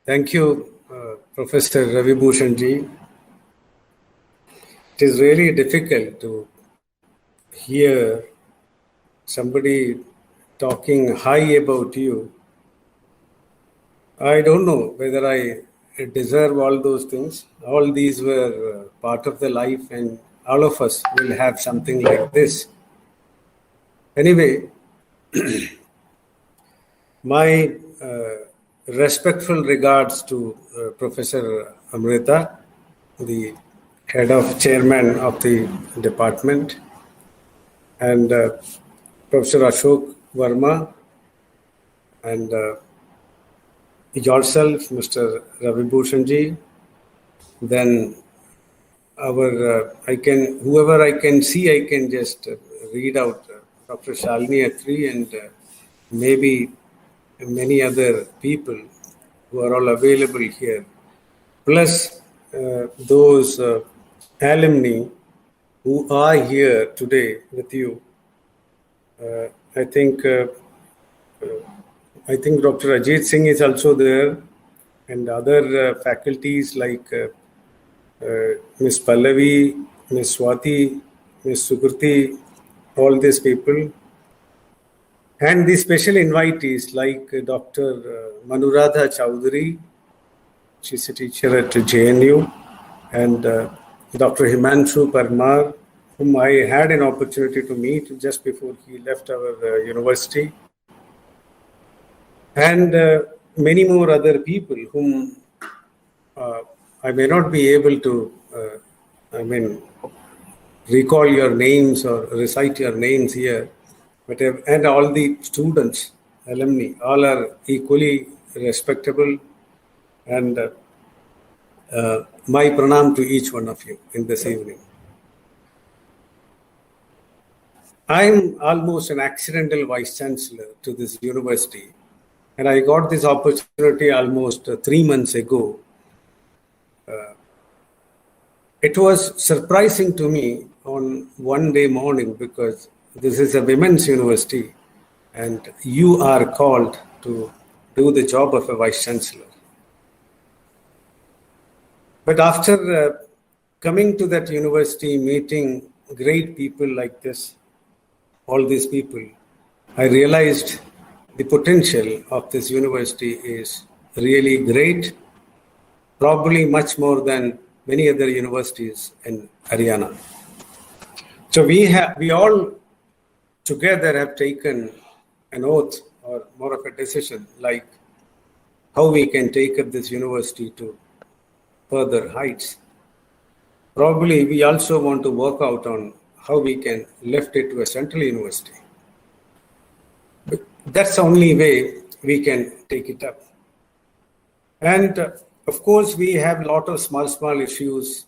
Thank you, Professor Ravi Bhushan ji. It is really difficult to hear somebody talking high about you. I don't know whether I deserve all those things. All these were part of the life, and all of us will have something like this. Anyway, my respectful regards to Professor Amrita, the head of chairman of the department, and Professor Ashok Verma, and yourself, Mr. Ravi Bhushan ji. Then whoever I can see, I can just read out Dr. Shalini Atri and maybe many other people who are all available here, plus those alumni who are here today with you. I think Dr. Ajit Singh is also there, and other faculties like Ms. Pallavi, Ms. Swati, Ms. Sukriti, all these people. And the special invitees like Dr. Manuradha Chowdhury, she's a teacher at JNU, and Dr. Himanshu Parmar, whom I had an opportunity to meet just before he left our university, and many more other people whom I may not be able to, recall your names or recite your names here. But and all the students, alumni, all are equally respectable, and my pranam to each one of you in this evening. I'm almost an accidental vice chancellor to this university, and I got this opportunity almost 3 months ago. It was surprising to me on one day morning because this is a women's university and you are called to do the job of a vice chancellor. But after coming to that university, meeting great people like this, all these people, I realized the potential of this university is really great, probably much more than many other universities in Haryana. So we all together have taken an oath or more of a decision like how we can take up this university to further heights. Probably we also want to work out on how we can lift it to a central university. But that's the only way we can take it up. And of course, we have a lot of small issues.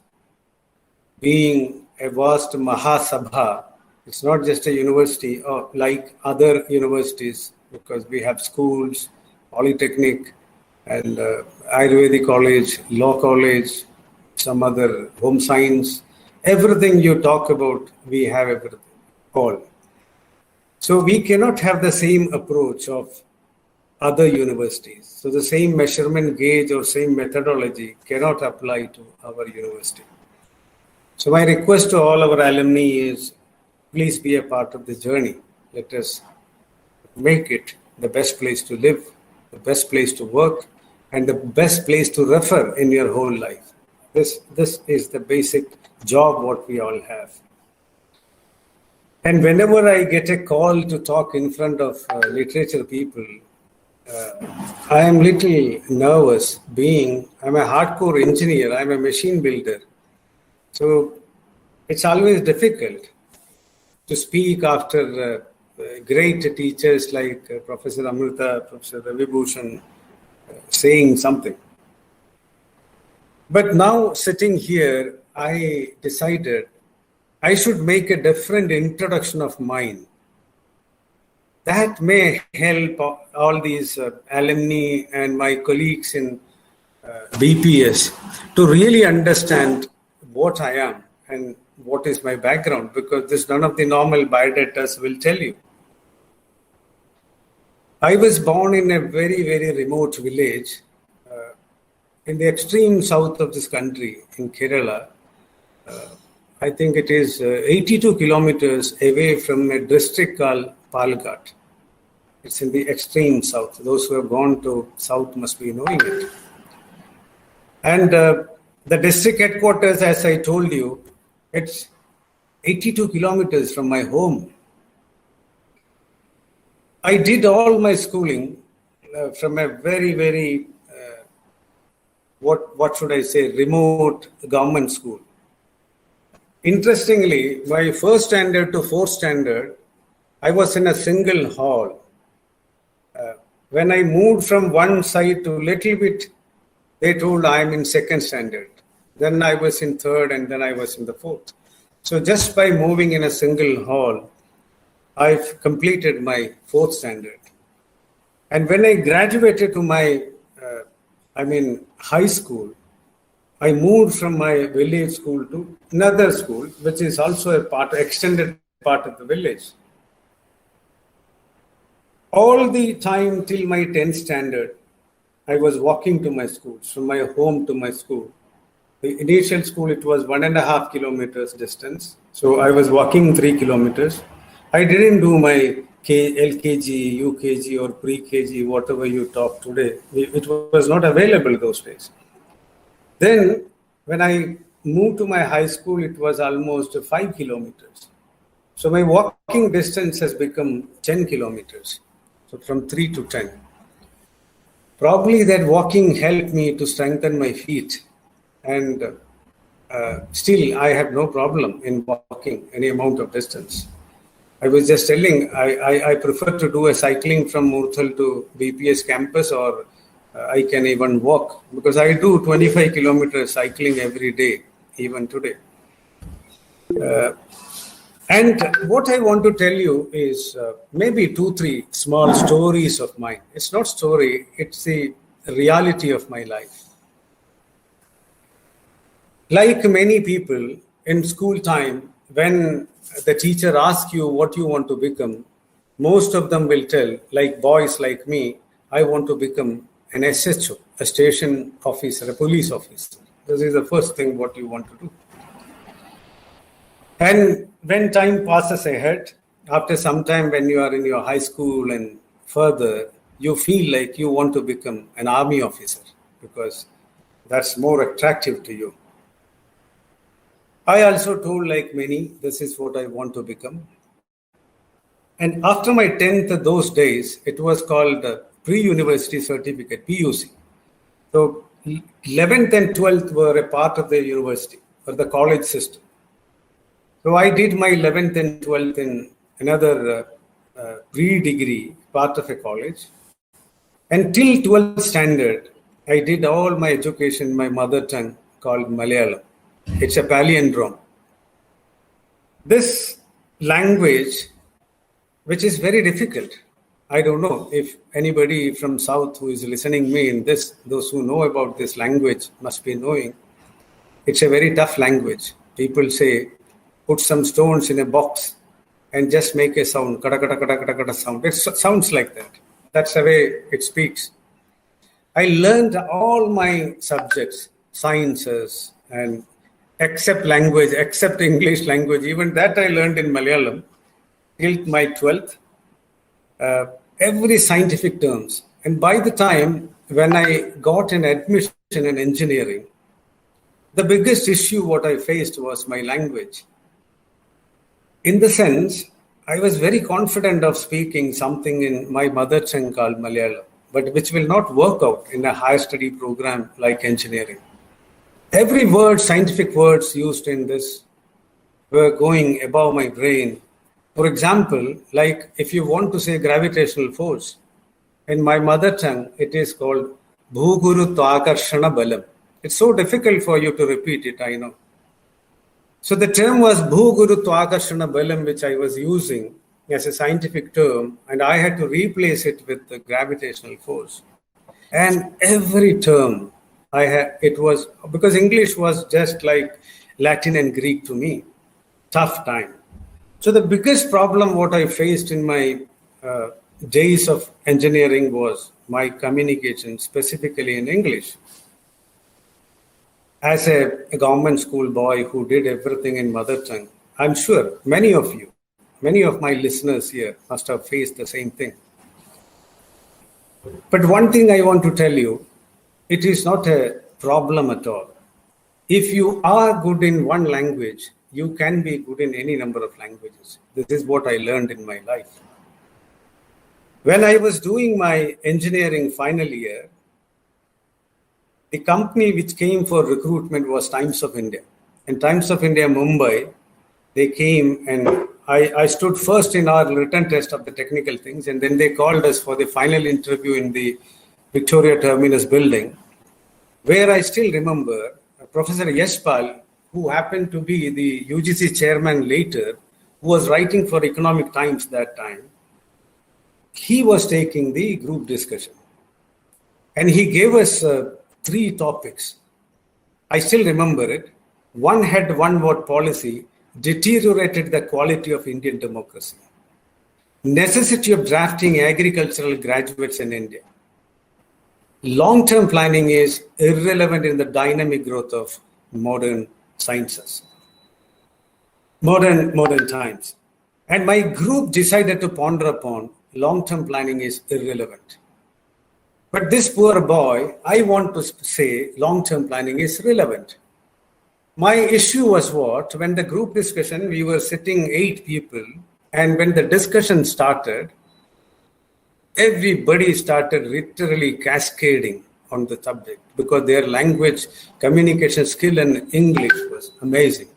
Being a vast Mahasabha, it's not just a university like other universities, because we have schools, polytechnic, and Ayurvedic college, law college, some other home science. Everything you talk about, we have everything, all. So we cannot have the same approach of other universities. So the same measurement gauge or same methodology cannot apply to our university. So my request to all our alumni is, please be a part of the journey. Let us make it the best place to live, the best place to work, and the best place to refer in your whole life. This is the basic job what we all have. And whenever I get a call to talk in front of literature people, I am little nervous, being I'm a hardcore engineer, I'm a machine builder. So it's always difficult to speak after great teachers like Professor Amrita, Professor Ravi Bhushan saying something. But now sitting here, I decided I should make a different introduction of mine. That may help all these alumni and my colleagues in BPS to really understand what I am and what is my background, because this none of the normal biodatas will tell you. I was born in a very, very remote village in the extreme south of this country, in Kerala. I think it is 82 kilometers away from a district called Palakkad. It's in the extreme south. Those who have gone to south must be knowing it. And the district headquarters, as I told you, it's 82 kilometers from my home. I did all my schooling from a very, very, what should I say, remote government school. Interestingly, my first standard to fourth standard, I was in a single hall. When I moved from one side to little bit, they told I'm in second standard. Then I was in third, and then I was in the fourth. So just by moving in a single hall, I've completed my fourth standard. And when I graduated to my, high school, I moved from my village school to another school, which is also extended part of the village. All the time till my 10th standard, I was walking to my school, from my home to my school. The initial school, it was 1.5 kilometers distance. So I was walking 3 kilometers. I didn't do my LKG, UKG or pre-KG, whatever you talk today. It was not available those days. Then when I moved to my high school, it was almost 5 kilometers. So my walking distance has become 10 kilometers. So from 3 to 10. Probably that walking helped me to strengthen my feet. And still, I have no problem in walking any amount of distance. I was just telling, I prefer to do a cycling from Murthal to BPS campus, or I can even walk, because I do 25 kilometers cycling every day, even today. And what I want to tell you is maybe 2-3 small stories of mine. It's not story, it's the reality of my life. Like many people in school time, when the teacher asks you what you want to become, most of them will tell, like boys like me, I want to become an SHO, a station officer, a police officer. This is the first thing what you want to do. And when time passes ahead, after some time when you are in your high school and further, you feel like you want to become an army officer because that's more attractive to you. I also told, like many, this is what I want to become. And after my 10th, those days, it was called pre-university certificate, PUC. So 11th and 12th were a part of the university or the college system. So I did my 11th and 12th in another pre-degree part of a college. Until 12th standard, I did all my education in my mother tongue called Malayalam. It's a palindrome. This language, which is very difficult. I don't know if anybody from South who is listening me in this, those who know about this language must be knowing. It's a very tough language. People say, put some stones in a box and just make a sound, kata kata kata kata kata sound. It sounds like that. That's the way it speaks. I learned all my subjects, sciences, and except language, except English language, even that I learned in Malayalam till my 12th. Every scientific terms. And by the time when I got an admission in engineering, the biggest issue what I faced was my language. In the sense, I was very confident of speaking something in my mother tongue called Malayalam, but which will not work out in a higher study program like engineering. Every word, scientific words used in this were going above my brain. For example, like if you want to say gravitational force, in my mother tongue, it is called Bhugurutvakarshana Balam. It's so difficult for you to repeat it, I know. So the term was Bhugurutvakarshana Balam, which I was using as a scientific term, and I had to replace it with the gravitational force. And every term it was, because English was just like Latin and Greek to me, tough time. So the biggest problem what I faced in my days of engineering was my communication, specifically in English. As a government school boy who did everything in mother tongue, I'm sure many of you, many of my listeners here must have faced the same thing. But one thing I want to tell you, it is not a problem at all. If you are good in one language, you can be good in any number of languages. This is what I learned in my life. When I was doing my engineering final year, the company which came for recruitment was Times of India. And Times of India Mumbai, they came and I stood first in our written test of the technical things, and then they called us for the final interview in the Victoria Terminus building, where I still remember Professor Yashpal, who happened to be the UGC chairman later, who was writing for Economic Times that time. He was taking the group discussion. And he gave us 3 topics. I still remember it. One had one word policy deteriorated the quality of Indian democracy. Necessity of drafting agricultural graduates in India. Long-term planning is irrelevant in the dynamic growth of modern sciences. Modern times. And my group decided to ponder upon long-term planning is irrelevant. But this poor boy, I want to say long-term planning is relevant. My issue was what? When the group discussion, we were sitting 8 people, and when the discussion started, everybody started literally cascading on the subject because their language, communication skill in English was amazing.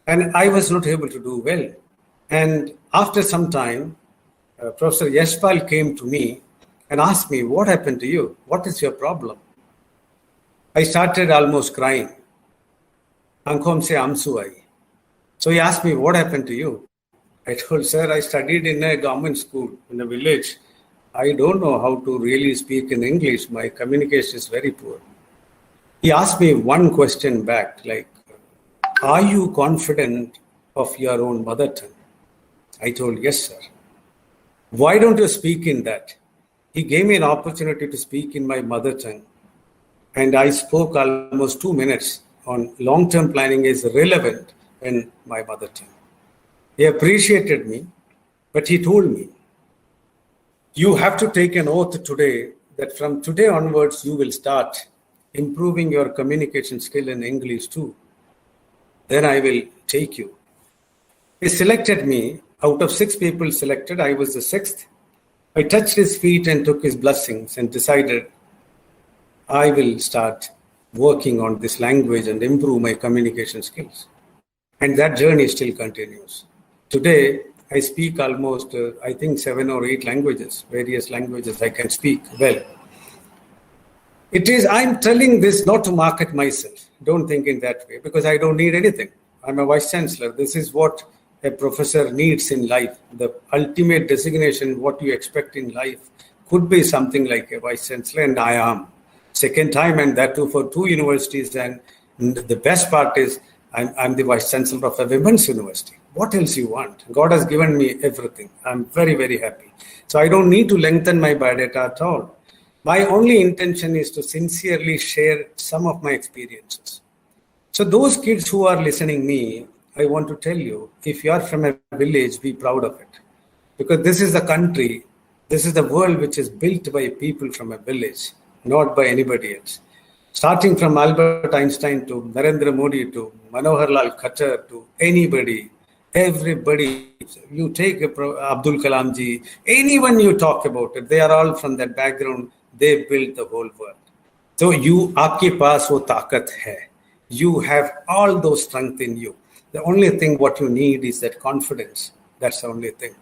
And I was not able to do well. And after some time, Professor Yashpal came to me and asked me, what happened to you? What is your problem? I started almost crying. Ankhom se amsu aayi. So he asked me, what happened to you? I told, sir, I studied in a government school in a village. I don't know how to really speak in English. My communication is very poor. He asked me one question back, like, are you confident of your own mother tongue? I told, yes, sir. Why don't you speak in that? He gave me an opportunity to speak in my mother tongue. And I spoke almost 2 minutes on long-term planning is relevant in my mother tongue. He appreciated me, but he told me, you have to take an oath today that from today onwards, you will start improving your communication skill in English too. Then I will take you. He selected me. Out of 6 people selected, I was the 6th. I touched his feet and took his blessings and decided I will start working on this language and improve my communication skills. And that journey still continues. Today, I speak almost, I think, 7 or 8 languages, various languages I can speak well. I'm telling this not to market myself. Don't think in that way, because I don't need anything. I'm a vice chancellor. This is what a professor needs in life. The ultimate designation, what you expect in life, could be something like a vice chancellor, and I am. Second time, and that too for 2 universities. And the best part is I'm the vice chancellor of a women's university. What else you want? God has given me everything. I'm very, very happy. So I don't need to lengthen my biodata at all. My only intention is to sincerely share some of my experiences. So those kids who are listening me, I want to tell you, if you are from a village, be proud of it. Because this is the country, this is the world which is built by people from a village, not by anybody else. Starting from Albert Einstein to Narendra Modi to Manohar Lal Khattar to anybody, everybody, you take Abdul Kalam ji, anyone you talk about it, they are all from that background, they built the whole world. So aapke paas wo taakat hai. You have all those strength in you. The only thing what you need is that confidence. That's the only thing.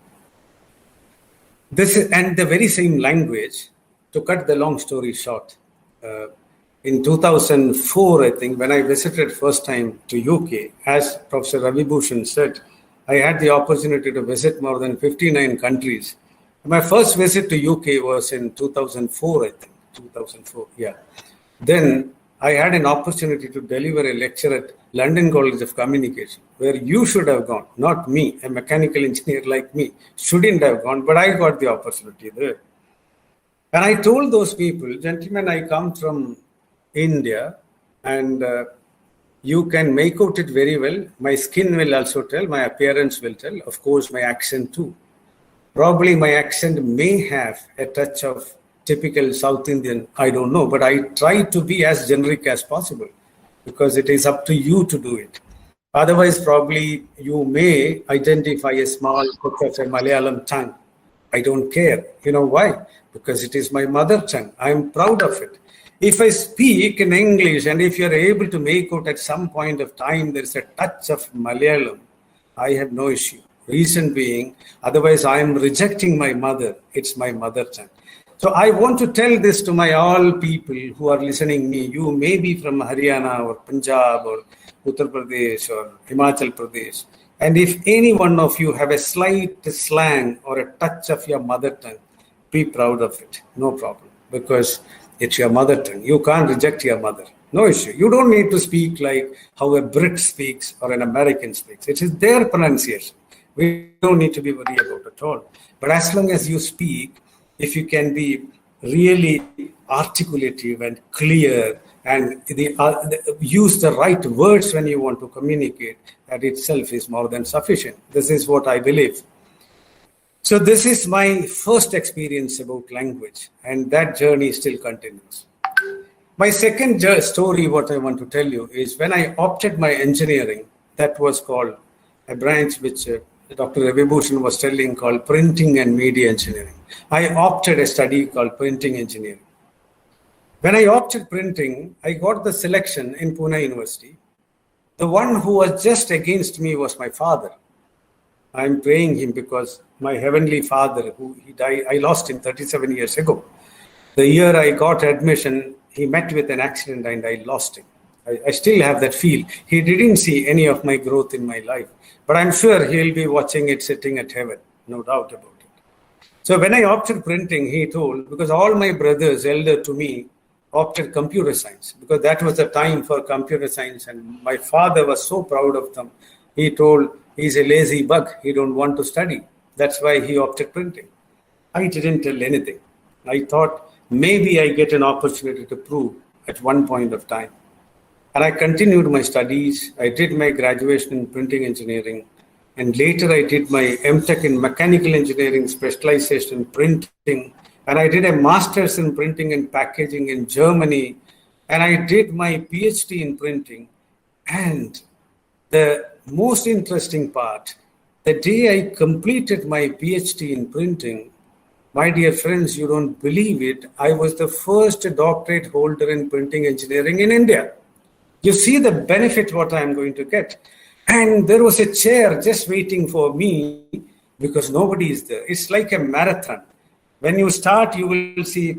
And the very same language, to cut the long story short, in 2004, I think, when I visited first time to UK, as Professor Ravi Bhushan said, I had the opportunity to visit more than 59 countries. My first visit to UK was in 2004, I think, 2004, yeah. Then I had an opportunity to deliver a lecture at London College of Communication, where you should have gone, not me, a mechanical engineer like me, shouldn't have gone, but I got the opportunity there. And I told those people, gentlemen, I come from India, and you can make out it very well. My skin will also tell, my appearance will tell, of course, my accent too. Probably my accent may have a touch of typical South Indian, I don't know, but I try to be as generic as possible because it is up to you to do it. Otherwise, probably you may identify a small touch of a Malayalam tongue. I don't care. You know why? Because it is my mother tongue. I am proud of it. If I speak in English and if you're able to make out at some point of time there's a touch of Malayalam, I have no issue. Reason being, otherwise I am rejecting my mother. It's my mother tongue. So I want to tell this to my all people who are listening me. You may be from Haryana or Punjab or Uttar Pradesh or Himachal Pradesh. And if any one of you have a slight slang or a touch of your mother tongue, be proud of it. No problem. Because it's your mother tongue. You can't reject your mother. No issue. You don't need to speak like how a Brit speaks or an American speaks. It is their pronunciation. We don't need to be worried about it at all. But as long as you speak, if you can be really articulative and clear and use the right words when you want to communicate, that itself is more than sufficient. This is what I believe. So this is my first experience about language, and that journey still continues. My second story, what I want to tell you, is when I opted my engineering, that was called a branch which Dr. Ravibhushan was telling called printing and media engineering. I opted a study called printing engineering. When I opted printing, I got the selection in Pune University. The one who was just against me was my father. I'm praying him because my heavenly father, who he died, I lost him 37 years ago. The year I got admission, he met with an accident and I lost him. I still have that feel. He didn't see any of my growth in my life, but I'm sure he'll be watching it sitting at heaven, no doubt about it. So when I opted printing, he told, because all my brothers elder to me opted computer science, because that was the time for computer science, and my father was so proud of them. He told, he's a lazy bug, he don't want to study. That's why he opted printing. I didn't tell anything. I thought maybe I get an opportunity to prove at one point of time. And I continued my studies. I did my graduation in printing engineering. And later I did my MTech in mechanical engineering, specialization in printing. And I did a master's in printing and packaging in Germany. And I did my PhD in printing. And the most interesting part, the day I completed my PhD in printing, my dear friends, you don't believe it, I was the first doctorate holder in printing engineering in India. You see the benefit what I'm going to get. And there was a chair just waiting for me because nobody is there. It's like a marathon. When you start, you will see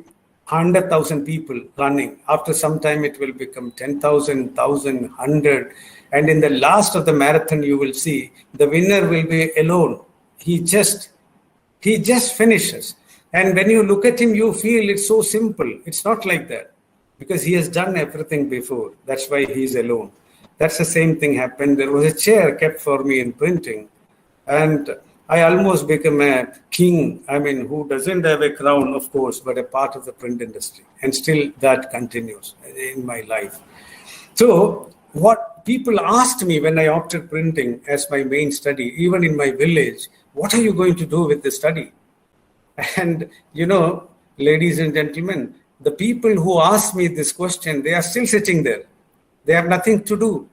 100,000 people running. After some time, it will become 10,000, 1,000, 100. And in the last of the marathon, you will see the winner will be alone. He just finishes. And when you look at him, you feel it's so simple. It's not like that because he has done everything before. That's why he's alone. That's the same thing happened. There was a chair kept for me in printing. And I almost became a king. I mean, who doesn't have a crown, of course, but a part of the print industry. And still that continues in my life. So what people asked me when I opted printing as my main study, even in my village, what are you going to do with the study? And, ladies and gentlemen, the people who asked me this question, they are still sitting there. They have nothing to do.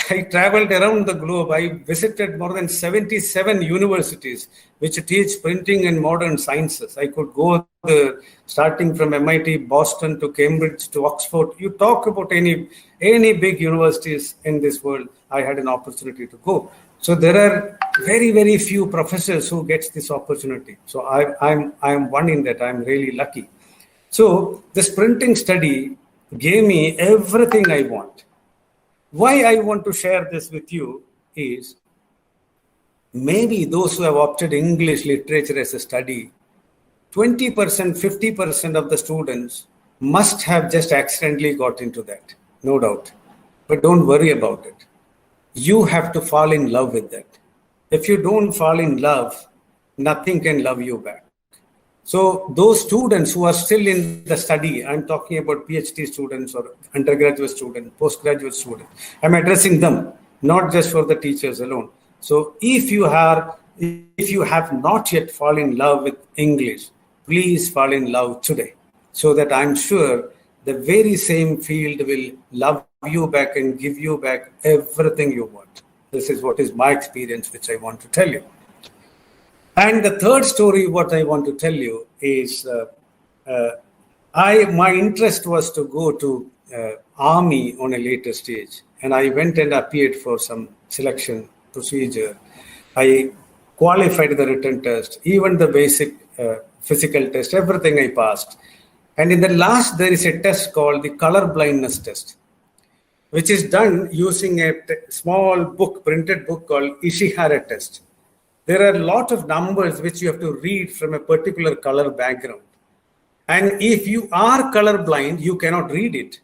I traveled around the globe. I visited more than 77 universities which teach printing and modern sciences. I could go there, starting from MIT, Boston to Cambridge to Oxford. You talk about any big universities in this world, I had an opportunity to go. So there are very, very few professors who gets this opportunity. So I'm one in that. I'm really lucky. So this printing study gave me everything I want. Why I want to share this with you is maybe those who have opted English literature as a study, 20%, 50% of the students must have just accidentally got into that, no doubt. But don't worry about it. You have to fall in love with that. If you don't fall in love, nothing can love you back. So those students who are still in the study, I'm talking about PhD students or undergraduate students, postgraduate students, I'm addressing them, not just for the teachers alone. So if you have not yet fallen in love with English, please fall in love today, so that I'm sure the very same field will love you back and give you back everything you want. This is what is my experience, which I want to tell you. And the third story, what I want to tell you is, my interest was to go to army on a later stage, and I went and appeared for some selection procedure. I qualified the written test, even the basic physical test, everything I passed. And in the last, there is a test called the color blindness test, which is done using a small book, printed book called Ishihara test. There are a lot of numbers which you have to read from a particular color background. And if you are colorblind, you cannot read it.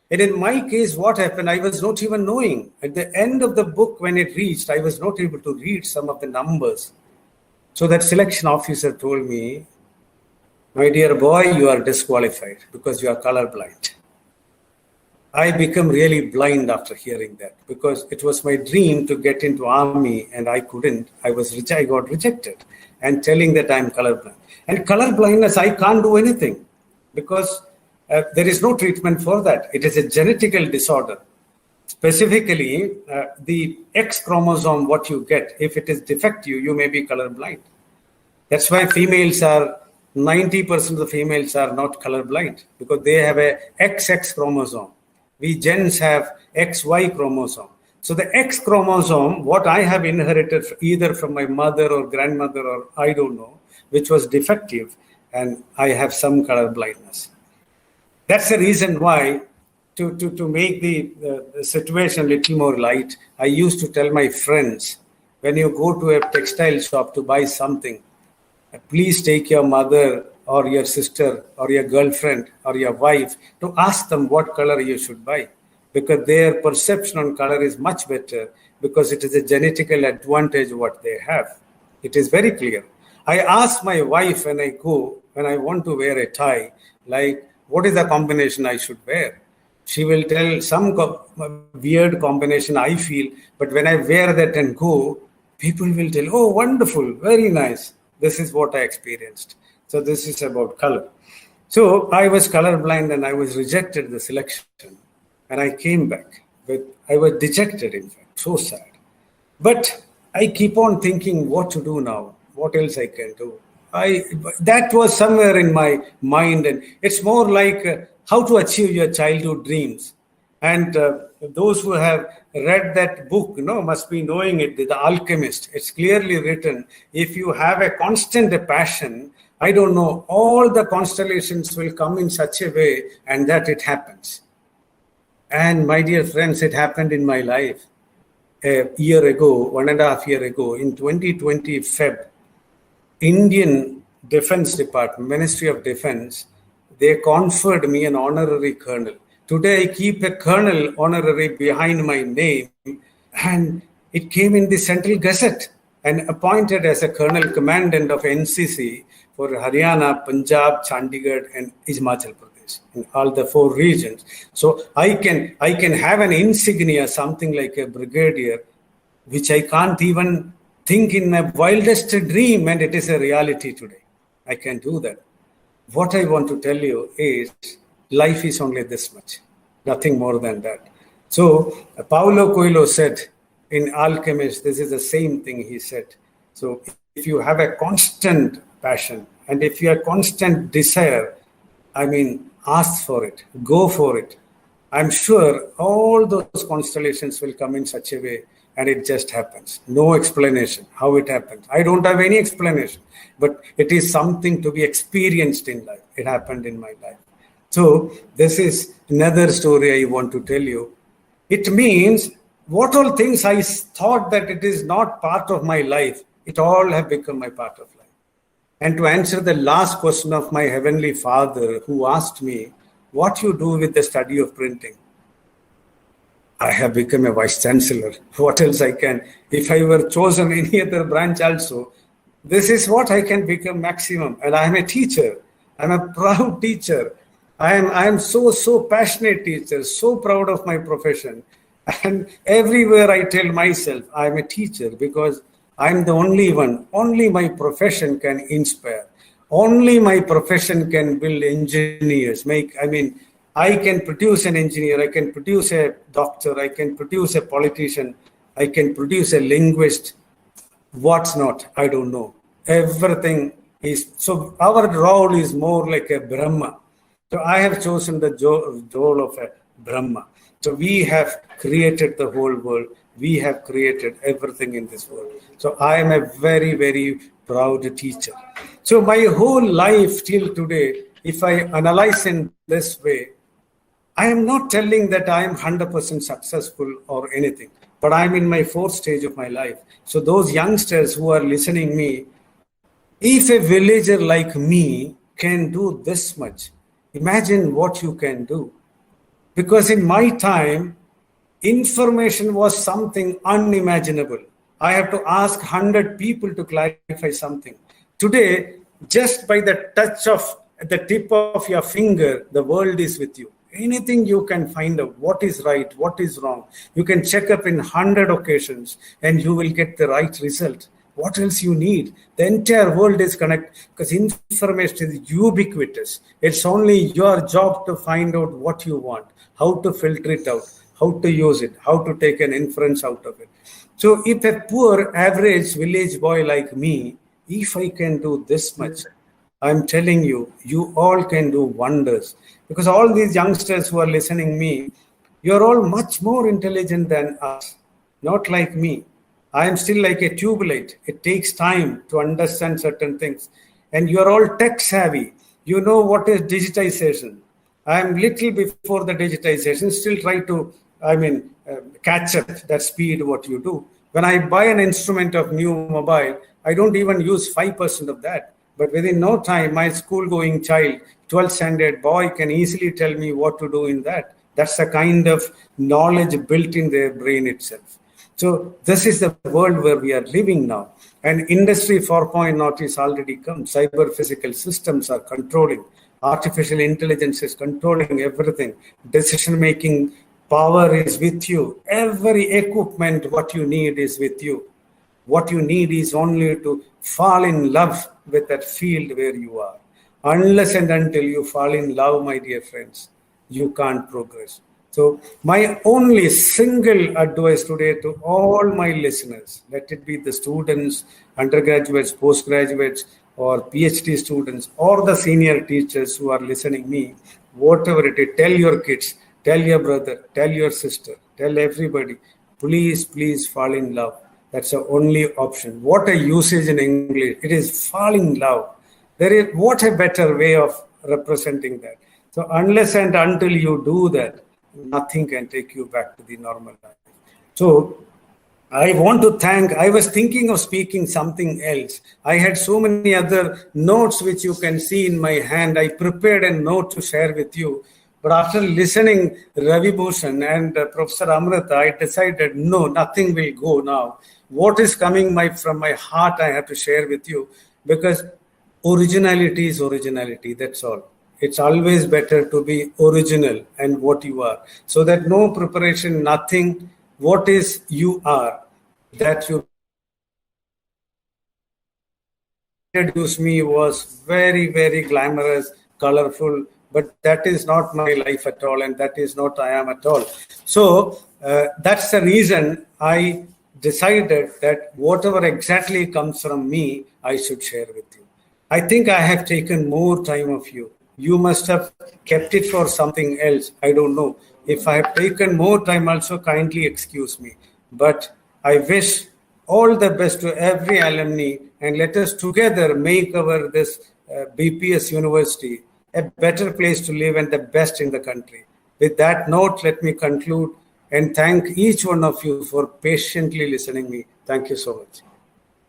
And in my case, what happened, I was not even knowing. At the end of the book, when it reached, I was not able to read some of the numbers. So that selection officer told me, my dear boy, you are disqualified because you are colorblind. I became really blind after hearing that, because it was my dream to get into army and I couldn't. I got rejected and telling that I'm colorblind. And colorblindness, I can't do anything because there is no treatment for that. It is a genetical disorder. Specifically, the X chromosome, what you get, if it is defective, you may be colorblind. That's why 90% of the females are not colorblind, because they have a XX chromosome. We gens have XY chromosome. So the X chromosome, what I have inherited either from my mother or grandmother or I don't know, which was defective, and I have some color blindness. That's the reason why, to make the situation a little more light, I used to tell my friends, when you go to a textile shop to buy something, please take your mother or your sister or your girlfriend or your wife to ask them what color you should buy, because their perception on color is much better, because it is a genetical advantage what they have. It is very clear. I ask my wife when I want to wear a tie, like, what is the combination I should wear? She will tell some weird combination I feel, but when I wear that and go, people will tell, oh, wonderful, very nice. This is what I experienced. So this is about color. So I was colorblind and I was rejected the selection. And I came back. I was dejected, in fact, so sad. But I keep on thinking what to do now, what else I can do. That was somewhere in my mind. And it's more like how to achieve your childhood dreams. And those who have read that book, must be knowing it, The Alchemist. It's clearly written, if you have a constant passion, I don't know, all the constellations will come in such a way and that it happens. And my dear friends, it happened in my life. A year ago, 1.5 years ago, in 2020 Feb, Indian Defense Department, Ministry of Defense, they conferred me an honorary colonel. Today, I keep a colonel honorary behind my name, and it came in the Central Gazette and appointed as a colonel commandant of NCC for Haryana, Punjab, Chandigarh, and Himachal Pradesh, in all the 4 regions. So I can have an insignia, something like a brigadier, which I can't even think in my wildest dream, and it is a reality today. I can do that. What I want to tell you is, life is only this much, nothing more than that. So Paulo Coelho said in Alchemist, this is the same thing he said. So if you have a constant passion and if you have constant desire, ask for it, go for it. I'm sure all those constellations will come in such a way, and it just happens. No explanation how it happens. I don't have any explanation, but it is something to be experienced in life. It happened in my life. So this is another story I want to tell you. It means what all things I thought that it is not part of my life, it all have become my part of life. And to answer the last question of my Heavenly Father, who asked me, what you do with the study of printing? I have become a vice chancellor. What else I can? If I were chosen any other branch also, This is what I can become maximum. And I am a teacher. I'm a proud teacher. I am so passionate teacher, so proud of my profession. And everywhere I tell myself I'm a teacher because I'm the only one. Only my profession can inspire. Only my profession can build engineers. I can produce an engineer, I can produce a doctor, I can produce a politician, I can produce a linguist. What's not? I don't know. Everything is, so our role is more like a Brahma. So I have chosen the role of a Brahma. So we have created the whole world. We have created everything in this world. So I am a very, very proud teacher. So my whole life till today, if I analyze in this way, I am not telling that I am 100% successful or anything, but I'm in my fourth stage of my life. So those youngsters who are listening me, if a villager like me can do this much, imagine what you can do. Because in my time, information was something unimaginable. I have to ask 100 people to clarify something. Today, just by the touch of the tip of your finger, the world is with you. Anything you can find out, what is right, what is wrong. You can check up in 100 occasions and you will get the right result. What else you need? The entire world is connected because information is ubiquitous. It's only your job to find out what you want, how to filter it out, how to use it, how to take an inference out of it. So if a poor average village boy like me, if I can do this much, I'm telling you, you all can do wonders. Because all these youngsters who are listening me, you're all much more intelligent than us, not like me. I am still like a tubulite. It takes time to understand certain things. And you're all tech savvy. You know what is digitization. I am little before the digitization, still try to, catch up that speed what you do. When I buy an instrument of new mobile, I don't even use 5% of that. But within no time, my school-going child, 12th standard boy, can easily tell me what to do in that. That's a kind of knowledge built in their brain itself. So this is the world where we are living now. And Industry 4.0 is already come. Cyber physical systems are controlling. Artificial intelligence is controlling everything. Decision-making power is with you. Every equipment, what you need is with you. What you need is only to fall in love with that field where you are. Unless and until you fall in love, my dear friends, you can't progress. So my only single advice today to all my listeners, let it be the students, undergraduates, postgraduates, or PhD students, or the senior teachers who are listening me, whatever it is, tell your kids, tell your brother, tell your sister, tell everybody, please fall in love. That's the only option. What a usage in English. It is fall in love. What a better way of representing that. So unless and until you do that, nothing can take you back to the normal life. So I want to thank, I was thinking of speaking something else. I had so many other notes which you can see in my hand. I prepared a note to share with you. But after listening Ravi Bhushan and Professor Amrita, I decided, no, nothing will go now. What is coming from my heart, I have to share with you, because originality is originality, that's all. It's always better to be original and what you are. So that no preparation, nothing, what is you are, that you introduced me was very, very glamorous, colorful, but that is not my life at all, and that is not I am at all. So that's the reason I decided that whatever exactly comes from me, I should share with you. I think I have taken more time of you. You must have kept it for something else. I don't know. If I have taken more time, also kindly excuse me. But I wish all the best to every alumni, and let us together make our this BPS University a better place to live and the best in the country. With that note, let me conclude and thank each one of you for patiently listening me. Thank you so much.